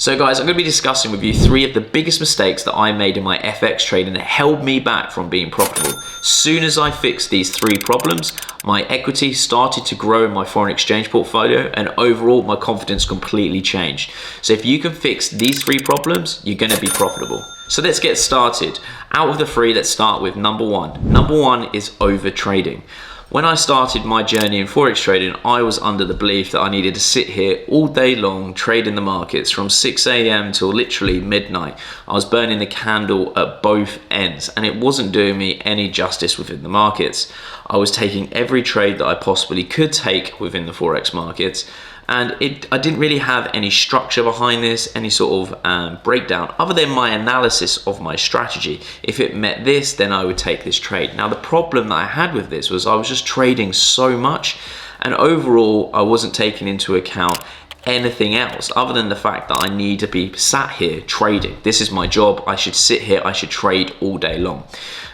So guys, I'm going to be discussing with you 3 of the biggest mistakes that I made in my FX trading that held me back from being profitable. Soon as I fixed these 3 problems, my equity started to grow in my foreign exchange portfolio, and overall my confidence completely changed. So if you can fix these 3 problems, you're going to be profitable. So let's get started. Out of the 3, let's start with number 1. Number 1 is overtrading. When I started my journey in Forex trading, I was under the belief that I needed to sit here all day long trading the markets from 6 AM till literally midnight. I was burning the candle at both ends, and it wasn't doing me any justice within the markets. I was taking every trade that I possibly could take within the Forex markets, and I didn't really have any structure behind this, any sort of breakdown, other than my analysis of my strategy. If it met this, then I would take this trade. Now the problem that I had with this was I was just trading so much, and overall I wasn't taking into account anything else other than the fact that I need to be sat here trading. This is my job. I should sit here, I should trade all day long.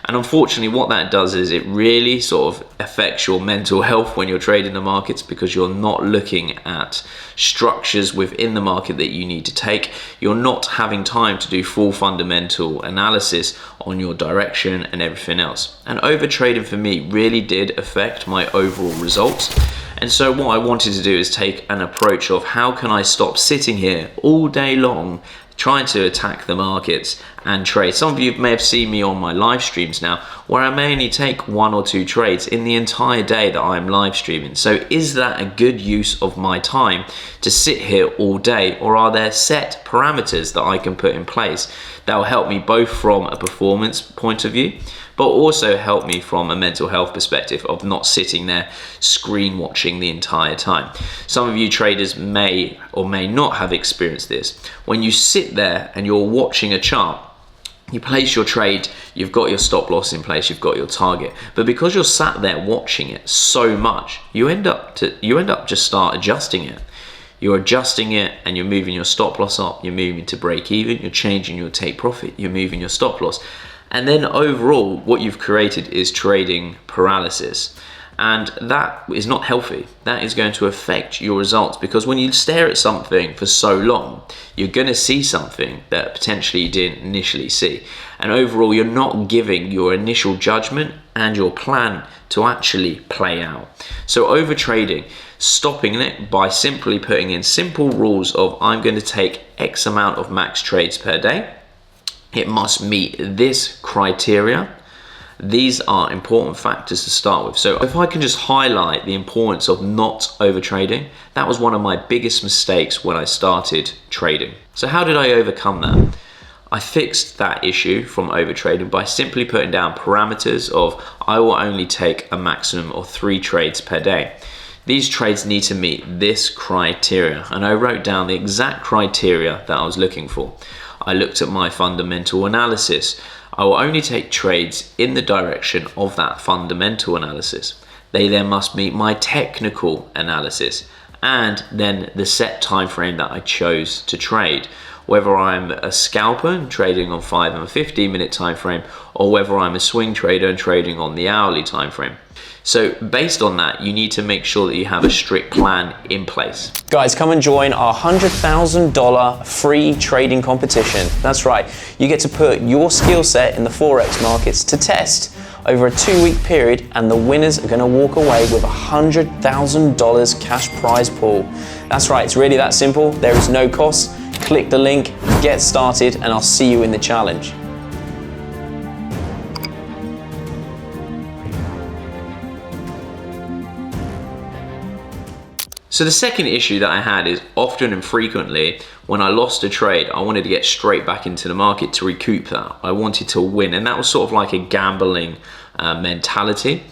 And unfortunately what that does is it really sort of affects your mental health when you're trading the markets, because you're not looking at structures within the market that you need to take. You're not having time to do full fundamental analysis on your direction and everything else. And overtrading for me really did affect my overall results. And so what I wanted to do is take an approach of how can I stop sitting here all day long trying to attack the markets and trade. Some of you may have seen me on my live streams now where I may only take 1 or 2 trades in the entire day that I'm live streaming. So is that a good use of my time to sit here all day, or are there set parameters that I can put in place that will help me both from a performance point of view, but also help me from a mental health perspective of not sitting there screen watching the entire time? Some of you traders may or may not have experienced this. When you sit there and you're watching a chart, you place your trade, you've got your stop loss in place, you've got your target, but because you're sat there watching it so much, you end up just start adjusting it. You're adjusting it and you're moving your stop loss up, you're moving to break even, you're changing your take profit, you're moving your stop loss. And then overall, what you've created is trading paralysis. And that is not healthy. That is going to affect your results, because when you stare at something for so long, you're going to see something that potentially you didn't initially see. And overall, you're not giving your initial judgment and your plan to actually play out. So overtrading, stopping it by simply putting in simple rules of I'm going to take X amount of max trades per day. It must meet this criteria. These are important factors to start with. So if I can just highlight the importance of not overtrading, that was one of my biggest mistakes when I started trading. So how did I overcome that? I fixed that issue from overtrading by simply putting down parameters of I will only take a maximum of 3 trades per day. These trades need to meet this criteria, and I wrote down the exact criteria that I was looking for. I looked at my fundamental analysis. I will only take trades in the direction of that fundamental analysis. They then must meet my technical analysis, and then the set time frame that I chose to trade. Whether I'm a scalper and trading on 5 and 15 minute time frame, or whether I'm a swing trader and trading on the hourly time frame. So based on that, you need to make sure that you have a strict plan in place. Guys, come and join our $100,000 free trading competition. That's right, you get to put your skill set in the Forex markets to test over a 2-week period, and the winners are going to walk away with $100,000 cash prize pool. That's right, it's really that simple. There is no cost. Click the link, get started, and I'll see you in the challenge. So the second issue that I had is often and frequently when I lost a trade, I wanted to get straight back into the market to recoup that. I wanted to win, and that was sort of like a gambling mentality.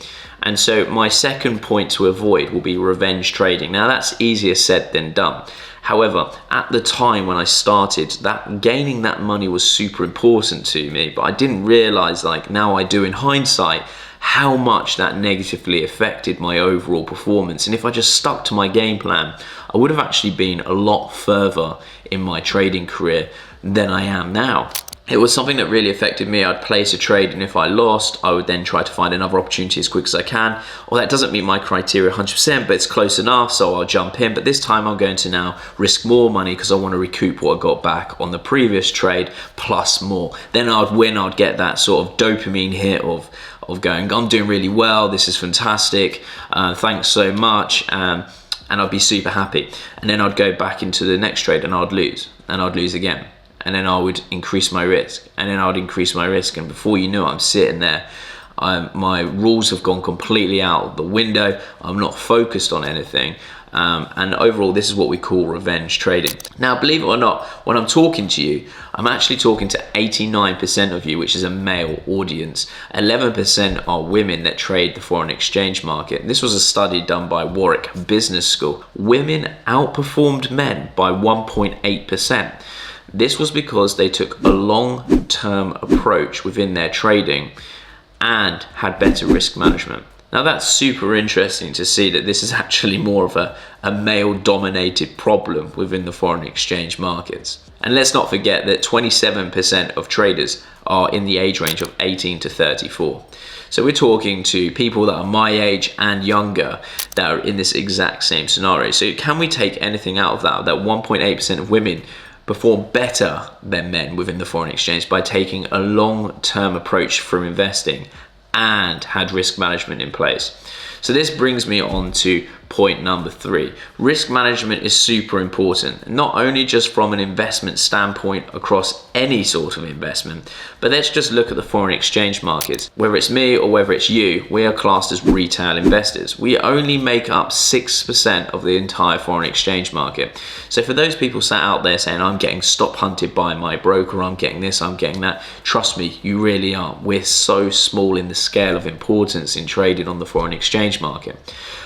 And so my second point to avoid will be revenge trading. Now that's easier said than done. However, at the time when I started, that gaining that money was super important to me, but I didn't realize, like now I do in hindsight, how much that negatively affected my overall performance. And if I just stuck to my game plan, I would have actually been a lot further in my trading career than I am now. it was something that really affected me. I'd place a trade, and if I lost, I would then try to find another opportunity as quick as I can. Well, that doesn't meet my criteria 100%, but it's close enough, so I'll jump in. But this time I'm going to now risk more money because I want to recoup what I got back on the previous trade plus more. Then I'd win, I'd get that sort of dopamine hit of going, I'm doing really well, this is fantastic, thanks so much, and I'd be super happy. And then I'd go back into the next trade and I'd lose, and I'd lose again. And then I would increase my risk, and then I'd increase my risk, and before you know it, I'm sitting there. My rules have gone completely out the window. I'm not focused on anything, and overall, this is what we call revenge trading. Now, believe it or not, when I'm talking to you, I'm actually talking to 89% of you, which is a male audience. 11% are women that trade the foreign exchange market. This was a study done by Warwick Business School. Women outperformed men by 1.8%. This was because they took a long-term approach within their trading and had better risk management. Now that's super interesting to see that this is actually more of a male-dominated problem within the foreign exchange markets. And let's not forget that 27% of traders are in the age range of 18 to 34. So we're talking to people that are my age and younger that are in this exact same scenario. So can we take anything out of that? That 1.8% of women perform better than men within the foreign exchange by taking a long-term approach from investing and had risk management in place. So this brings me on to point number 3. Risk management is super important, not only just from an investment standpoint across any sort of investment, but let's just look at the foreign exchange markets. Whether it's me or whether it's you, we are classed as retail investors. We only make up 6% of the entire foreign exchange market. So for those people sat out there saying, I'm getting stop hunted by my broker, I'm getting this, I'm getting that, trust me, you really are. We're so small in the scale of importance in trading on the foreign exchange market.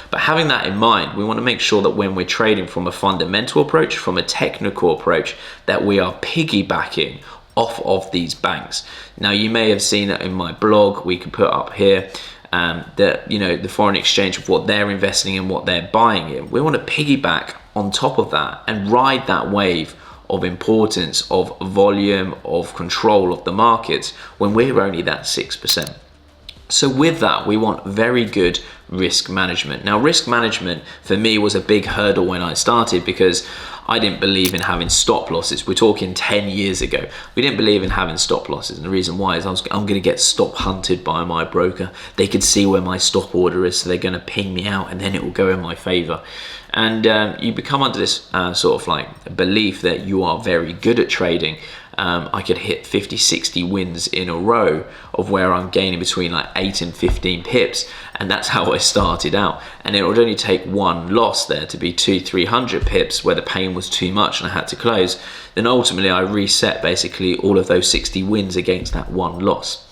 But having that in mind, we want to make sure that when we're trading from a fundamental approach, from a technical approach, that we are piggybacking off of these banks. Now, you may have seen it in my blog. We can put up here that, the foreign exchange of what they're investing in, what they're buying in. We want to piggyback on top of that and ride that wave of importance, of volume, of control of the markets when we're only that 6%. So with that, we want very good risk management. Now, risk management for me was a big hurdle when I started because I didn't believe in having stop losses. We're talking 10 years ago. We didn't believe in having stop losses. And the reason why is I'm going to get stop hunted by my broker. They could see where my stop order is, so they're going to ping me out and then it will go in my favor. And you become under this sort of like belief that you are very good at trading. I could hit 50, 60 wins in a row of where I'm gaining between like 8 and 15 pips. And that's how I started out. And it would only take one loss there to be 200-300 pips where the pain was too much and I had to close. Then ultimately I reset basically all of those 60 wins against that one loss.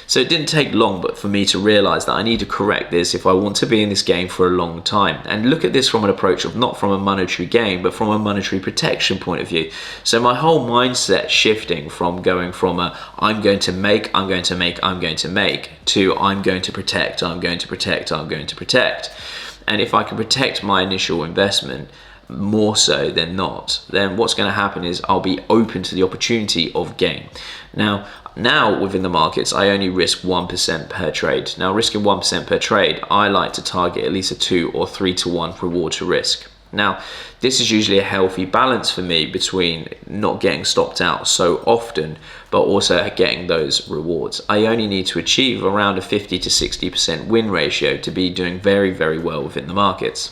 So it didn't take long but for me to realize that I need to correct this if I want to be in this game for a long time, and look at this from an approach of not from a monetary gain but from a monetary protection point of view. So my whole mindset shifting from going from a I'm going to make, I'm going to make, I'm going to make to I'm going to protect, I'm going to protect, I'm going to protect. And if I can protect my initial investment more so than not, then what's going to happen is I'll be open to the opportunity of gain. Now within the markets, I only risk 1% per trade. Now, risking 1% per trade, I like to target at least a 2 or 3 to 1 reward to risk. Now, this is usually a healthy balance for me between not getting stopped out so often, but also getting those rewards. I only need to achieve around a 50 to 60% win ratio to be doing very, very well within the markets.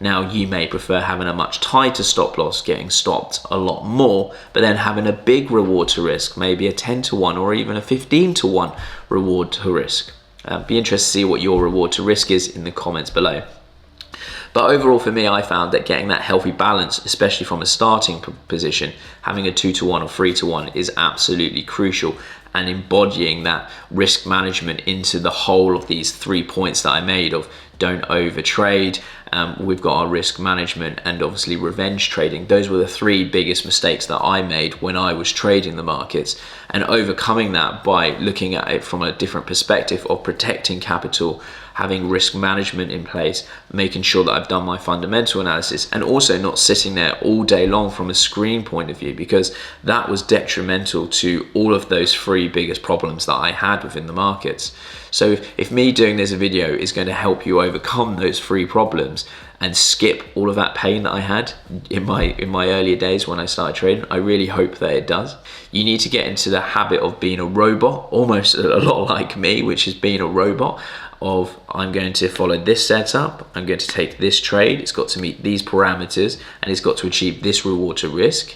Now, you may prefer having a much tighter stop loss, getting stopped a lot more, but then having a big reward to risk, maybe a 10 to 1 or even a 15 to 1 reward to risk. Be interested to see what your reward to risk is in the comments below. But overall for me, I found that getting that healthy balance, especially from a starting position, having a 2 to 1 or 3 to 1 is absolutely crucial, and embodying that risk management into the whole of these 3 points that I made of don't overtrade. We've got our risk management and obviously revenge trading. Those were the 3 biggest mistakes that I made when I was trading the markets, and overcoming that by looking at it from a different perspective of protecting capital, having risk management in place, making sure that I've done my fundamental analysis, and also not sitting there all day long from a screen point of view, because that was detrimental to all of those three biggest problems that I had within the markets. So if me doing this video is going to help you overcome those three problems and skip all of that pain that I had in my earlier days when I started trading, I really hope that it does. You need to get into the habit of being a robot, almost a lot like me, which is being a robot of, I'm going to follow this setup, I'm going to take this trade, it's got to meet these parameters, and it's got to achieve this reward to risk.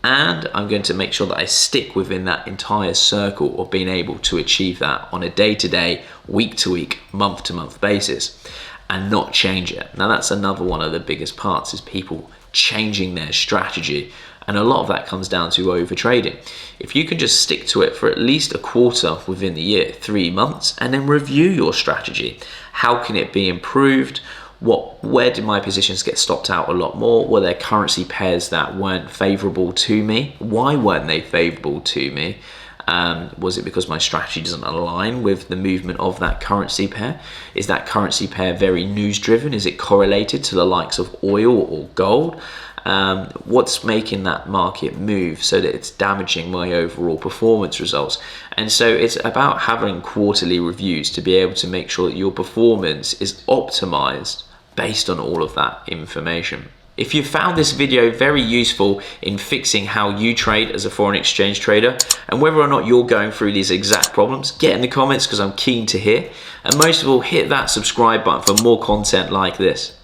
And I'm going to make sure that I stick within that entire circle of being able to achieve that on a day-to-day, week-to-week, month-to-month basis, and not change it. Now that's another one of the biggest parts, is people changing their strategy. And a lot of that comes down to overtrading. If you can just stick to it for at least a quarter within the year, 3 months, and then review your strategy. How can it be improved? Where did my positions get stopped out a lot more? Were there currency pairs that weren't favorable to me? Why weren't they favorable to me? Was it because my strategy doesn't align with the movement of that currency pair? Is that currency pair very news driven? Is it correlated to the likes of oil or gold? What's making that market move so that it's damaging my overall performance results? And so it's about having quarterly reviews to be able to make sure that your performance is optimized based on all of that information. If you found this video very useful in fixing how you trade as a foreign exchange trader, and whether or not you're going through these exact problems, get in the comments because I'm keen to hear. And most of all, hit that subscribe button for more content like this.